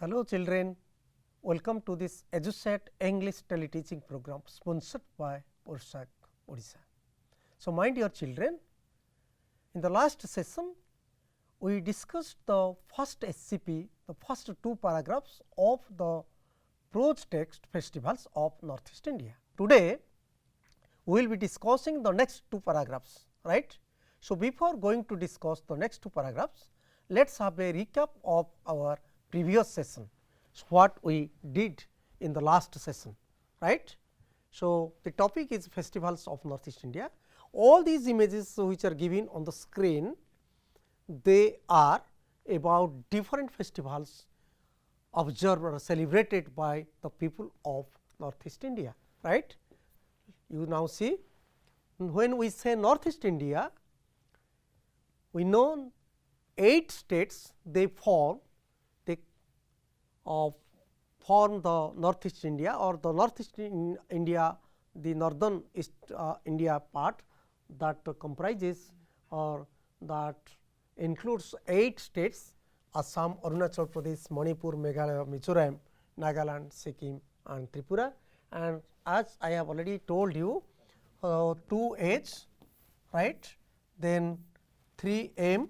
Hello children, welcome to this EduSat English teleteaching program sponsored by Porsak Odisha. So, my dear children, in the last session we discussed the first SCP, the first two paragraphs of the prose text festivals of Northeast India. Today, we will be discussing the next two paragraphs, right. So, before going to discuss the next two paragraphs, let us have a recap of our previous session, so what we did in the last session, right. So, the topic is festivals of Northeast India. All these images which are given on the screen, they are about different festivals observed or celebrated by the people of Northeast India, right. You now see, when we say Northeast India, we know 8 states they form the Northeast India or the Northeast India, the northern East India part that comprises or that includes 8 states: Assam, Arunachal Pradesh, Manipur, Meghalaya, Mizoram, Nagaland, Sikkim and Tripura. And as I have already told you, 2 H, right, then 3 M,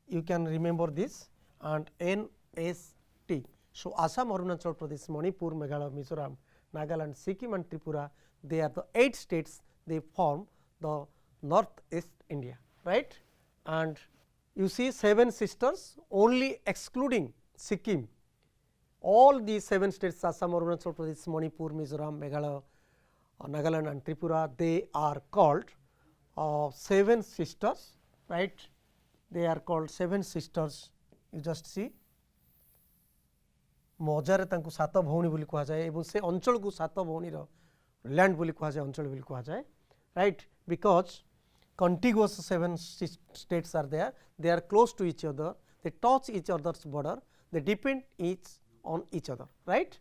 you can remember this, and N S T. So, Assam, Arunachal Pradesh, Manipur, Meghalaya, Mizoram, Nagaland, Sikkim and Tripura, they are the 8 states, they form the Northeast India, right. And you see 7 sisters, only excluding Sikkim, all these 7 states Assam, Arunachal Pradesh, Manipur, Mizoram, Meghalaya, Nagaland and Tripura, they are called 7 sisters, right. They are called 7 sisters, you just see. मजारे तांको सात भौणी बोली कहा जाए एवं से अंचल को सात भौणी रो लैंड बोली कहा जाए अंचल बोली कहा जाए right because contiguous 7 states are there, they are close to each other, they touch each other's border, they depend each on each other, right.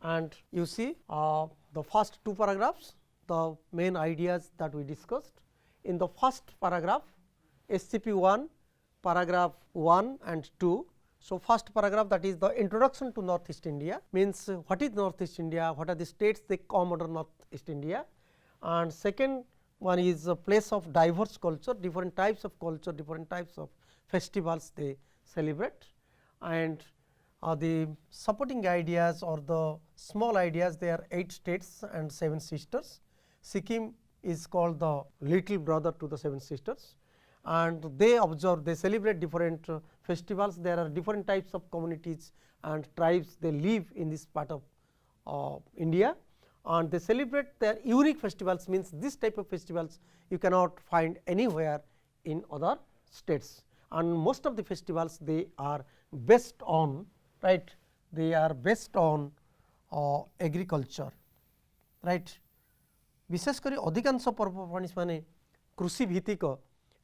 And you see the first two paragraphs, the main ideas that we discussed. In the first paragraph, SCP 1, paragraph 1 and 2. So, first paragraph, that is the introduction to Northeast India, means what is Northeast India, what are the states they come under Northeast India, and second one is a place of diverse culture, different types of culture, different types of festivals they celebrate, and the supporting ideas or the small ideas, they are 8 states and 7 sisters. Sikkim is called the little brother to the 7 sisters, and they observe, they celebrate different festivals. There are different types of communities and tribes, they live in this part of India, and they celebrate their unique festivals, means this type of festivals you cannot find anywhere in other states. And most of the festivals, they are based on, right, they are based on agriculture, right. विशेष करी अधिकांश पर्वपर्वाणी माने कृषि भित्तिक,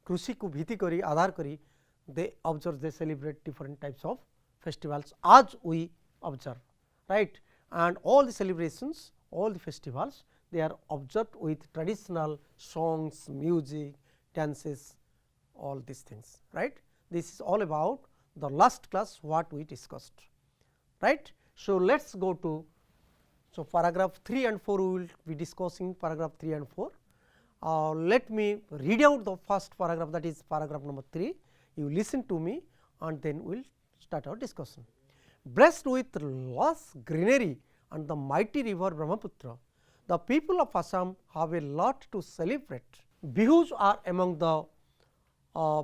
कृषि को भित्ति करी आधार करी they observe, they celebrate different types of festivals as we observe, right. And all the celebrations, all the festivals, they are observed with traditional songs, music, dances, all these things, right. This is all about the last class what we discussed, right. So, let us go to, so paragraph 3 and 4 we will be discussing paragraph 3 and 4. Let me read out the first paragraph, that is paragraph number 3. You listen to me and then we will start our discussion. Blessed with lush greenery and the mighty river Brahmaputra, the people of Assam have a lot to celebrate. Bihus are among the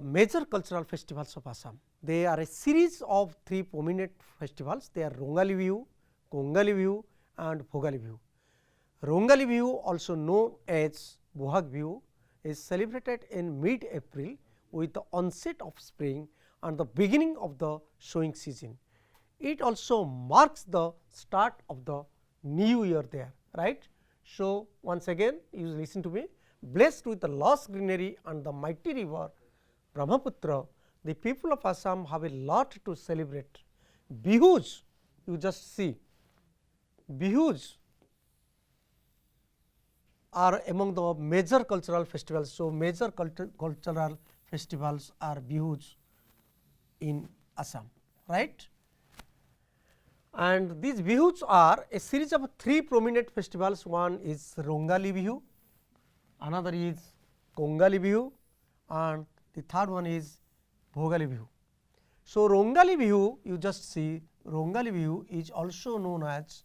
major cultural festivals of Assam. They are a series of 3 prominent festivals. They are Rongali Bihu, Kongali Bihu and Bhogali Bihu. Rongali Bihu, also known as Bohag Bihu, is celebrated in mid-April with the onset of spring and the beginning of the sowing season. It also marks the start of the new year there, right. So, once again you listen to me. Blessed with the lush greenery and the mighty river Brahmaputra, the people of Assam have a lot to celebrate. Bihus, you just see, Bihus are among the major cultural festivals. So, major cultural festivals are Bihus in Assam, right. and these bihus are a series of 3 prominent festivals. One is Rongali Bihu, another is Kongali Bihu, and the third one is Bhogali Bihu. So, Rongali Bihu, you just see Rongali Bihu is also known as,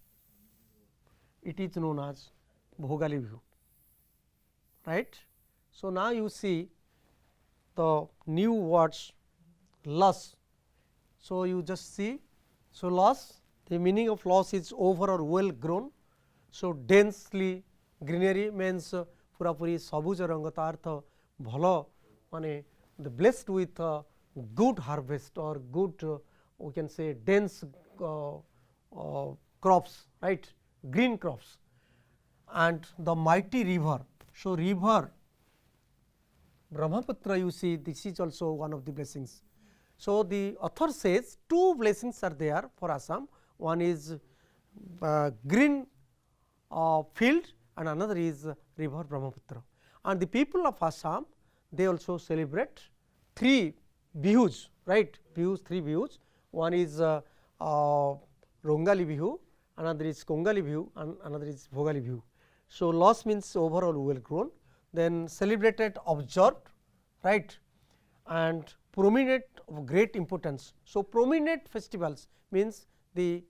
it is known as Bhogali Bihu, right. So, now you see the new words lush. So, you just see, so lush, the meaning of lush is over or well grown. So, densely greenery means पूरा पूरी सबुज रंग ता अर्थ भल माने the blessed with good harvest or good we can say dense crops, right, green crops, and the mighty river. So, river Brahmaputra, you see this is also one of the blessings. So, the author says 2 blessings are there for Assam, one is green field and another is river Brahmaputra. And the people of Assam, they also celebrate 3 bihus, right, bihus, 3 bihus, one is Rongali Bihu, another is Kongali Bihu and another is Bhogali Bihu. So, lush means overall well grown, then celebrated, observed, right, and prominent of great importance. So, prominent festivals means the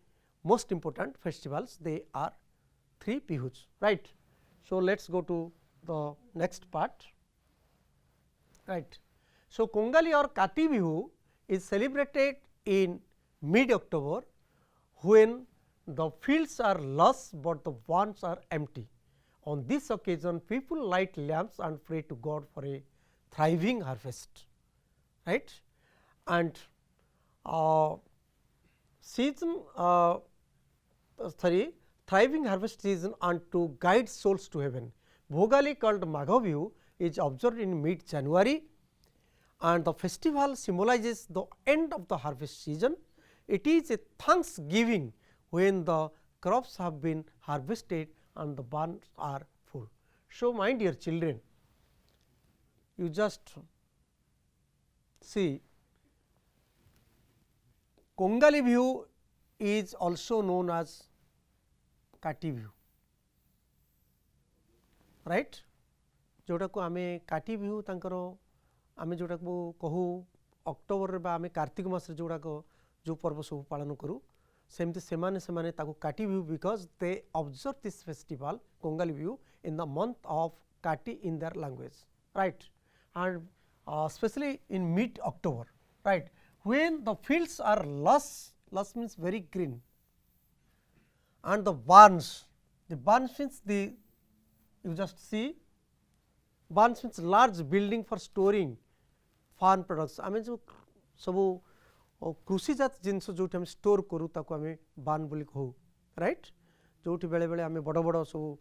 most important festivals, they are 3 bihus, right. So, let us go to the next part, right. So, Kongali or Kati Bihu is celebrated in mid October when the fields are lush, but the barns are empty. On this occasion, people light lamps and pray to God for a thriving harvest, right. And season thriving harvest season and to guide souls to heaven. Bhogali, called Magha Bihu, is observed in mid January, and the festival symbolizes the end of the harvest season. It is a thanksgiving when the crops have been harvested and the barns are full. So, my dear children, you just see Kongali Bihu is also known as Kati Bihu, right. जोटा को आमे काटी बिहु तांकर आमे जोटा को कहू October बा आमे कार्तिक मास रे जोटा को जो पर्व सब पालन करू सेमती सेमाने ताको Kati Bihu because they observe this festival Kongali Bihu in the month of Kati in their language, right, and especially in mid October, right, when the fields are lush means very green, and the barns means the, you just see, barns means large building for storing farm products. आमे जो सबू कृषिजात जिनस जो हम store करू ताको आमे बार्न बोली कहू, राइट, जो बेले बेले आमे बड़ बड़ सब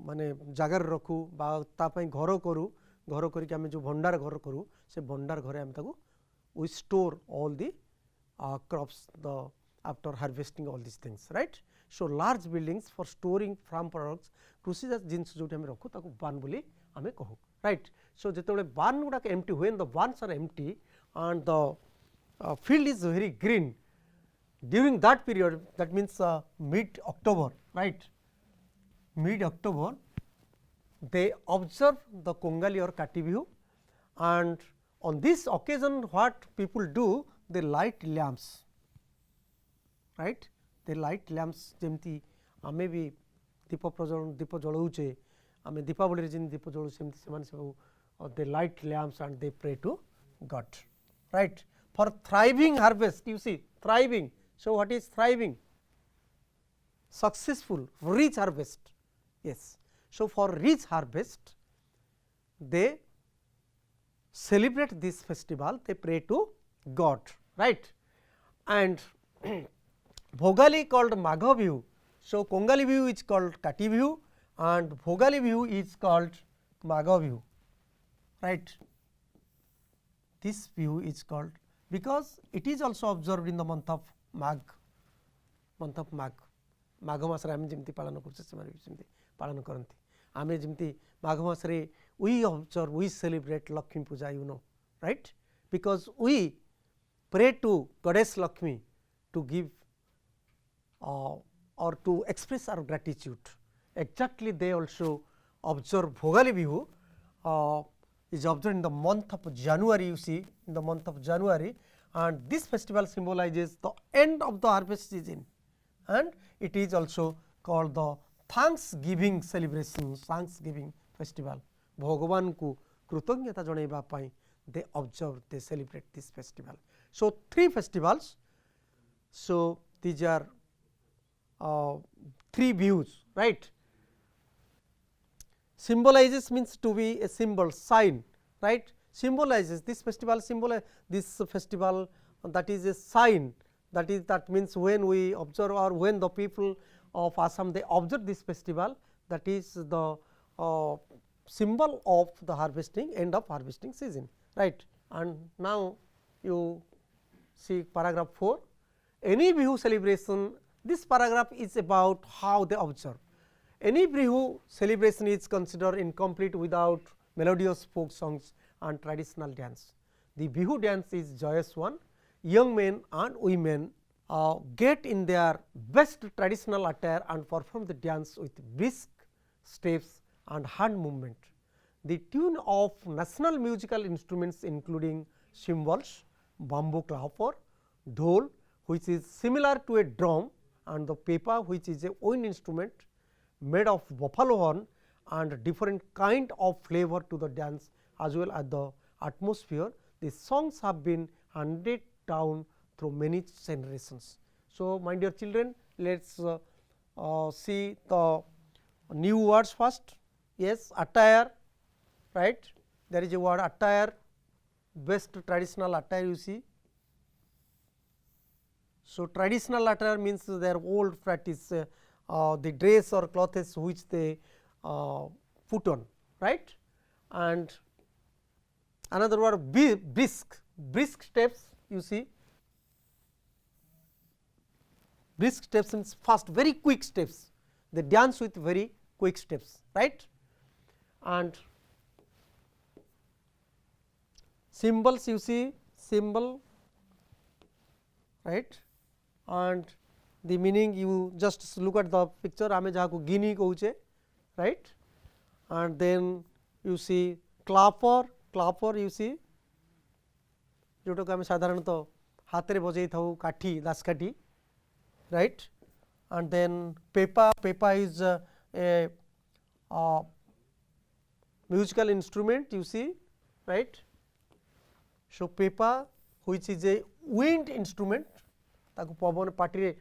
माने जगार रखू बा तापाई घर करू, घर करके आमे जो भंडार घर करू से भंडार घरे आमे ताको we store all the crops after harvesting all these things, right. So, large buildings for storing farm products कृषिजात जिनस जो हम रखू ताको बार्न बोली आमे कहू, राइट. सो जेतेबेले बार्न गुडा empty when the barns are empty and the field is very green during that period, that means mid October, right, mid October they observe the Kongali or Kati Bihu, and on this occasion what people do, they light lamps, right, they light lamps जेमती आमे भी दीप प्रज्वलन दीप जलाऊचे आमे दीपावली रे जिन दीप जलाऊ सेमती सेमान सब they light lamps and they pray to God, right, for thriving harvest. You see thriving. So, what is thriving? Successful, rich harvest, yes. So, for rich harvest they celebrate this festival, they pray to God, right. And Bhogali called Magha Bihu. So, Kongali Bihu is called Kati Bihu and Bhogali Bihu is called Magha Bihu, right. This Bihu is called because it is also observed in the month of Magh, Magh मास रे आमे जेमती पालन करछे सेमाने जेमती पालन करंती आमे जेमती माघ मास रे we observe, we celebrate Lakshmi Puja, you know, right, because we pray to Goddess Lakshmi to give or to express our gratitude. Exactly, they also observe Bhogali Bihu is observed in the month of January, you see, in the month of January, and this festival symbolizes the end of the harvest season, and it is also called the Thanksgiving celebration, Thanksgiving festival. Bhagavan ku कृतज्ञता जणाइबा पाई they observe, they celebrate this festival. So, three festivals. So, these are three views, right. Symbolizes means to be a symbol, sign, right. Symbolizes, this festival this festival that is a sign, that means when we observe or when the people of Assam they observe this festival, that is the symbol of the harvesting, end of harvesting season, right. And now you see paragraph 4, any Bihu celebration, this paragraph is about how they observe. Any Bihu celebration is considered incomplete without melodious folk songs and traditional dance. The Bihu dance is joyous one. Young men and women get in their best traditional attire and perform the dance with brisk steps and hand movement. The tune of national musical instruments including cymbals, bamboo clapper, dhol which is similar to a drum, and the pepa which is a wind instrument made of buffalo horn, and different kind of flavor to the dance as well as the atmosphere. The songs have been handed down through many generations. So, my dear children, let us see the new words first. Yes, attire, right. There is a word attire, best traditional attire you see. So, traditional attire means their old practice, the dress or clothes which they put on, right. And another word brisk, brisk steps you see. Brisk steps means fast, very quick steps, they dance with very quick steps, right. And symbols you see, symbol, right. And the meaning you just look at the picture, आमे जहाँ को गिनी कहूचे, right. And then you see clapper, clapper you see, जोटा को आमे साधारणतः हाथ रे बजाई थाउ काठी, दासकाठी, right. And then pepa, pepa is a musical instrument you see, right. So, pepa which is a wind instrument, ताको पवन पार्टी रे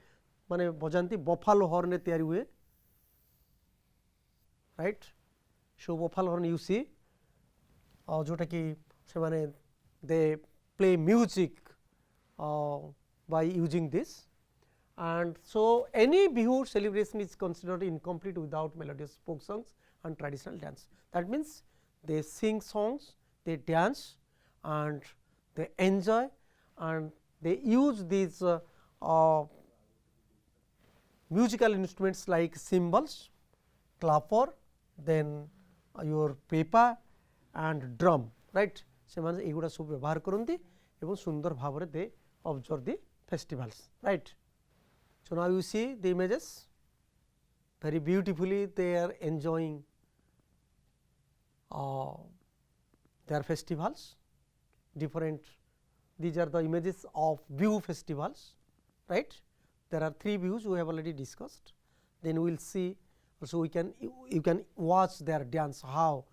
माने बजांती बफालो हॉर्न रे तैयारी हुए, right. So buffalo horn you see, जोटा कि से माने they play music by using this. And so, any Bihu celebration is considered incomplete without melodious folk songs and traditional dance. That means, they sing songs, they dance and they enjoy, and they use these musical instruments like cymbals, clapper, then your pepa and drum, right. ସେମାନେ ଏଗୁଡ଼ା ସବୁ ବ୍ୟବହାର କରନ୍ତି ଏବଂ ସୁନ୍ଦର ଭାବରେ they observe the festivals, right. So, now you see the images very beautifully, they are enjoying their festivals, different, these are the images of Bihu festivals, right. There are three views we have already discussed. Then we will see, so you can watch their dance, how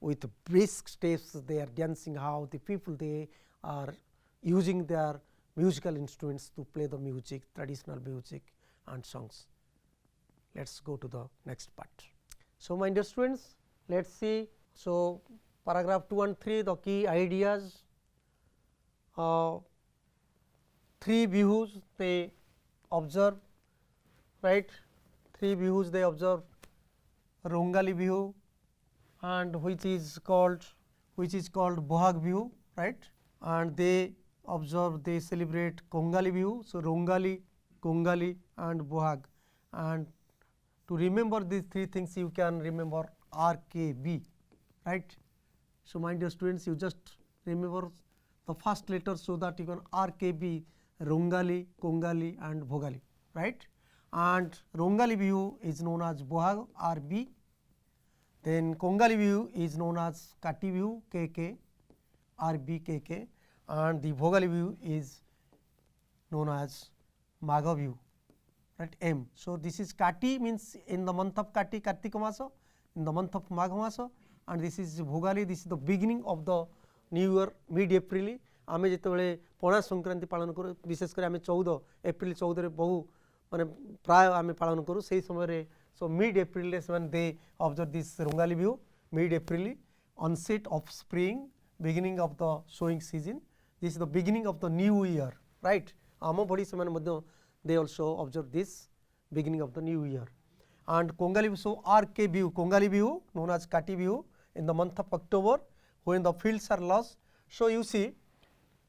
with brisk steps they are dancing, how the people they are using their musical instruments to play the music, traditional music and songs. Let us go to the next part. So, my dear students, let us see. So, paragraph 2 and 3, the key ideas, three Bihus they observe, right. Three Bihus they observe, Rongali Bihu, and which is called Bohag Bihu, right. And they observe, they celebrate Kongali Bihu. So, Rongali, Kongali and Bohag. And to remember these three things, you can remember RKB, right. So, my dear students, you just remember the first letter, so that you can RKB, Rongali, Kongali and Bhogali, right. and Rongali Bihu is known as Bohag RB. Then Kongali Bihu is known as Kati Bihu KK RBKK, and the Bhogali Bihu is known as Magha Bihu, right, M. So, this is Kati means in the month of Kati, Kartika Masa, in the month of Magha Masa, and this is Bhogali, this is the beginning of the new year, mid April. आमे जिते पणा संक्रांति पालन करूँ विशेषकर आम 14 April 14 बहु माने प्राय आम पालन करूँ से समय so mid April they observe this Rongali view mid April onset of spring, beginning of the sowing season, this is the beginning of the new year, right. आम बड़ी से they also observe this beginning of the new year. And Kongali Bihu, so RK Bihu, Kongali Bihu known as Kati Bihu in the month of October when the fields are lost. So you see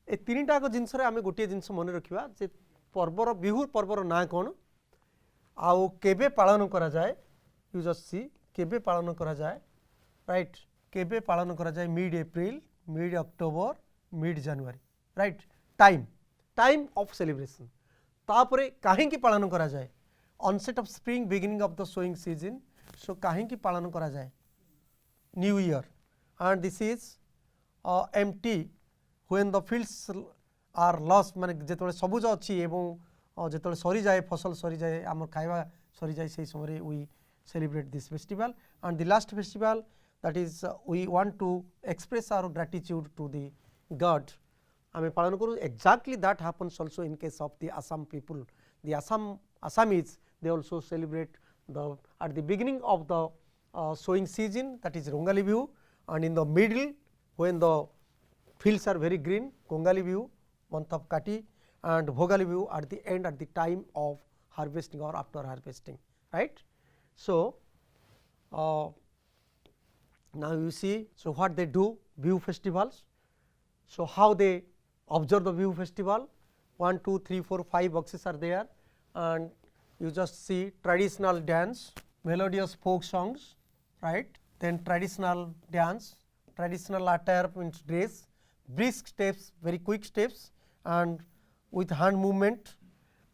ए तीन टाक जिनस आम गोटे जिनस मन रखा जे पर्वर बिहू पर्वर ना कौन आउ केबे पालन करा जाए यू जस्ट सी केबे पालन करा जाए राइट केबे पालन करा जाए mid April mid October mid January right time time of celebration तापरे काहे पालन करा जाए onset of spring beginning of the sowing season so काहे पालन करा जाए new year and this is empty when the fields are lost माने जेतबे सबुज अच्छी एवं जेतबे सरी जाए फसल सरी जाए आम खाइबा सरी जाए से समय we celebrate this festival. And the last festival that is we want to express our gratitude to the god आम पालन करूँ exactly that happens also in case of the Assam people. The Assamese they also celebrate the at the beginning of the sowing season, that is Rongali Bihu, and in the middle when the fields are very green, Kongali Bihu, month of Kati, and Bhogali Bihu at the end at the time of harvesting or after harvesting, right. So, now you see, so what they do Bihu festivals. So, how they observe the Bihu festival, 1, 2, 3, 4, 5 boxes are there, and you just see traditional dance, melodious folk songs, right, then traditional dance, traditional attire means dress, brisk steps, very quick steps, and with hand movement,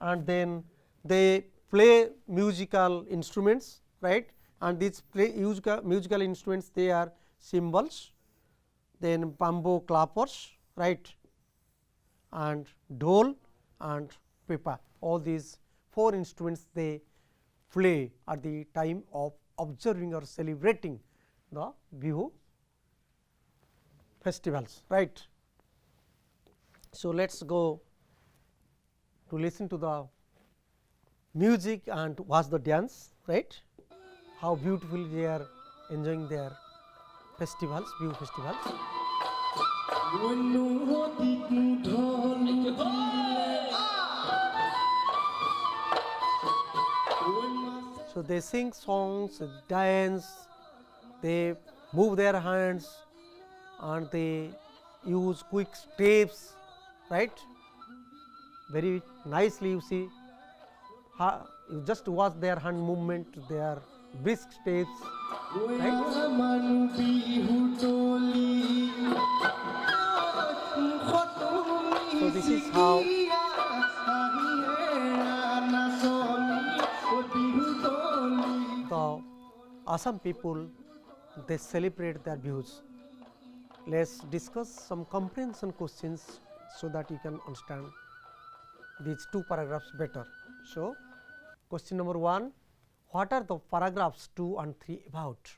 and then they play musical instruments, right, and these musical instruments they are cymbals, then bamboo clappers, right, and dhol and pipa. All these 4 instruments they play at the time of observing or celebrating the Bihu festivals, right. So, let us go to listen to the music and watch the dance, right, how beautifully they are enjoying their festivals, Bihu festivals. So, they sing songs, dance, they move their hands, and they use quick steps, right, very nicely. You see, you just watch their hand movement, their brisk steps, right. So, this is how the Assam people they celebrate their Bihus. Let us discuss some comprehension questions so that you can understand these 2 paragraphs better. So, question number 1, what are the paragraphs 2 and 3 about?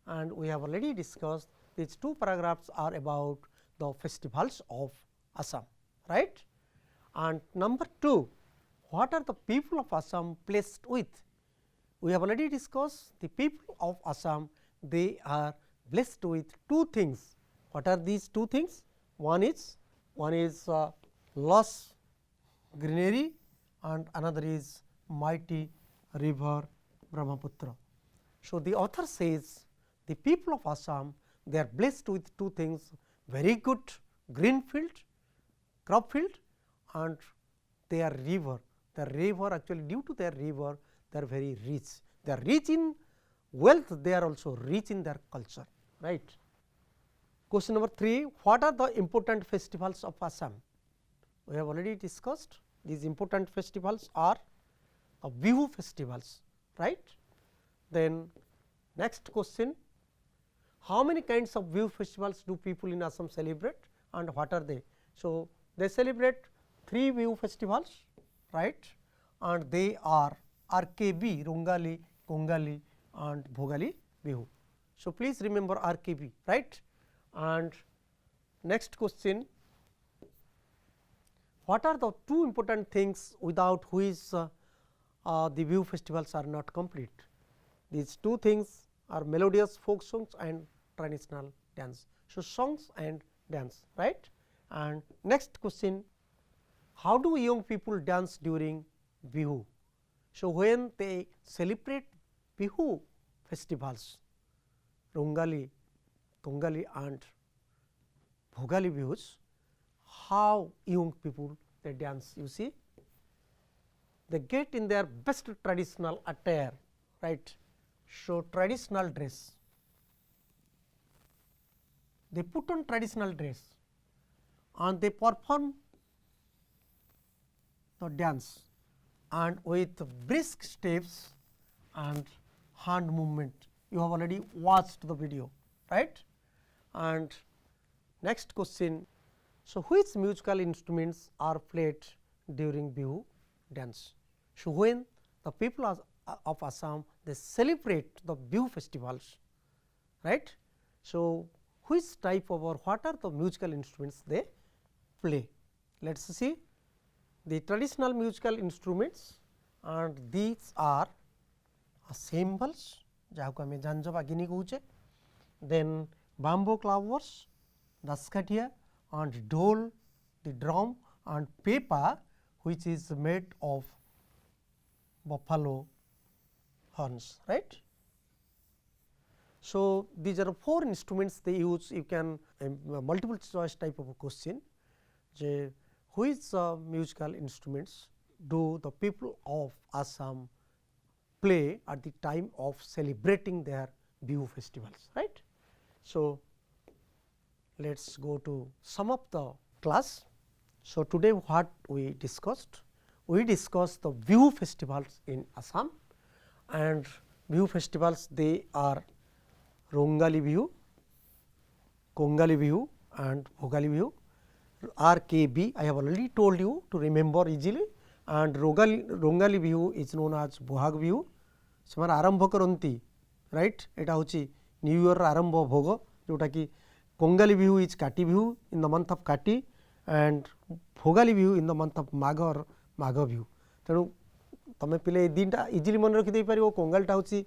And we have already discussed these 2 paragraphs are about the festivals of Assam, right. And number 2, what are the people of Assam blessed with? We have already discussed the people of Assam, they are blessed with 2 things. What are these 2 things? One is lush greenery and another is mighty river Brahmaputra. So, the author says the people of Assam they are blessed with 2 things, very good green field, crop field, and their river. The river actually due to their river they are very rich. They are rich in wealth, they are also rich in their culture, right. Question number 3, what are the important festivals of Assam? We have already discussed these important festivals are the Bihu festivals, right. Then next question, how many kinds of Bihu festivals do people in Assam celebrate and what are they? So, they celebrate 3 Bihu festivals, right, and they are RKB, Rongali, Kongali and Bhogali Bihu. So, please remember RKB, right. And next question, what are the 2 important things without which the Bihu festivals are not complete? These 2 things are melodious folk songs and traditional dance. So, songs and dance, right. And next question, how do young people dance during Bihu? So, when they celebrate Bihu festivals, Rongali, Kongali and Bhogali Bihus, how young people they dance, you see, they get in their best traditional attire, right. So, traditional dress, they put on traditional dress and they perform the dance and with brisk steps and hand movement. You have already watched the video, right. And next question, so which musical instruments are played during Bihu dance? So, when the people of Assam they celebrate the Bihu festivals, right. So, which type of or what are the musical instruments they play? Let us see the traditional musical instruments and these are cymbals, jahaku ame janjo bagini kohuche, then bamboo clavers, daskatia and dhol, the drum and pepa which is made of buffalo horns, right. So, these are 4 instruments they use. You can multiple choice type of a question, which musical instruments do the people of Assam play at the time of celebrating their Bihu festivals, right. So, let us go to sum up the class. So, today what we discussed? We discussed the Bihu festivals in Assam and Bihu festivals they are Rongali Bihu, Kongali Bihu and Bhogali Bihu. RKB I have already told you to remember easily and Rongali Bihu is known as Bohag Bihu. ସେମାନେ ଆରମ୍ଭ କରନ୍ତି right, ଏଇଟା ହେଉଛି new ଇୟର୍ର ଆରମ୍ଭ ଭୋଗ, ଯେଉଁଟା କି କୋଙ୍ଗାଲି Bihu is Kati Bihu in the month of Kati and Bhogali Bihu in the month of Magh Bihu. ତେଣୁ ତମେ ପିଲେ ଏଇ ଦିନଟା ଇଜିଲି ମନେ ରଖିଦେଇପାରିବ। କୋଙ୍ଗାଲିଟା ହେଉଛି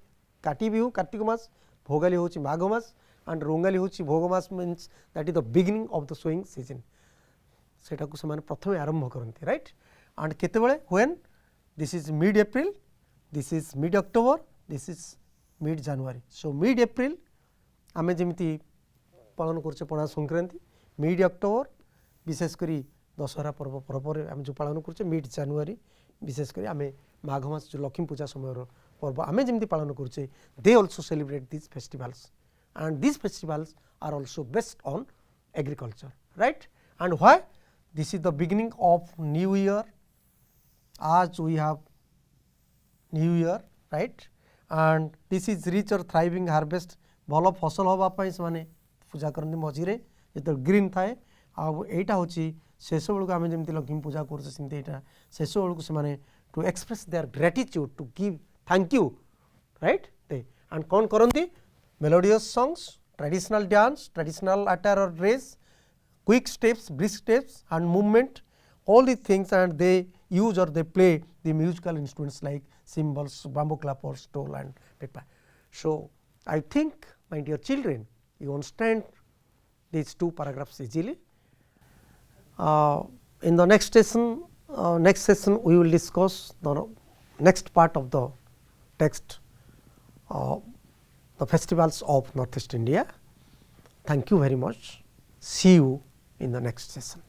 କାଟି ବିହୁ କାର୍ତ୍ତିକ ମାସ, ଭୋଗାଲି ହେଉଛି ମାଘ ମାସ ଆଣ୍ଡ ରୋଙ୍ଗାଲି ହେଉଛି ଭୋଗ ମାସ, means that is the beginning of the sowing season. ସେଟାକୁ ସେମାନେ ପ୍ରଥମେ ଆରମ୍ଭ କରନ୍ତି ରାଇଟ୍। ଆଣ୍ଡ କେତେବେଳେ when this is mid April, this is mid October, this is mid January. So, mid April आमे जेमिति पालन करछे पणा संक्रांति, mid October विशेष करी दशहरा पर्व पर्व आमे जो पालन करछे, mid January विशेष करी आमे माघ मास जो लक्ष्मी पूजा समय पर्व आमे जेमिति पालन करछे, they also celebrate these festivals and these festivals are also based on agriculture, right. And why? This is the beginning of new year, as we have new year, right, and this is rich or thriving harvest, भल फसल होगापाई से माने पूजा करते मझे जो green थाए आईटा हूँ शेष बेलू आम जमी लक्ष्मी पूजा कर शेष बेलू से to express their gratitude to give thank you right and कौन करती melodious songs, traditional dance, traditional attire और dress, quick steps, brisk steps and movement, all these things, and they use or they play the musical instruments like cymbals, bamboo clappers, dhol and pepa. So, I think my dear children, you understand these two paragraphs easily. In the next session we will discuss the next part of the text, the festivals of Northeast India. Thank you very much. See you in the next session.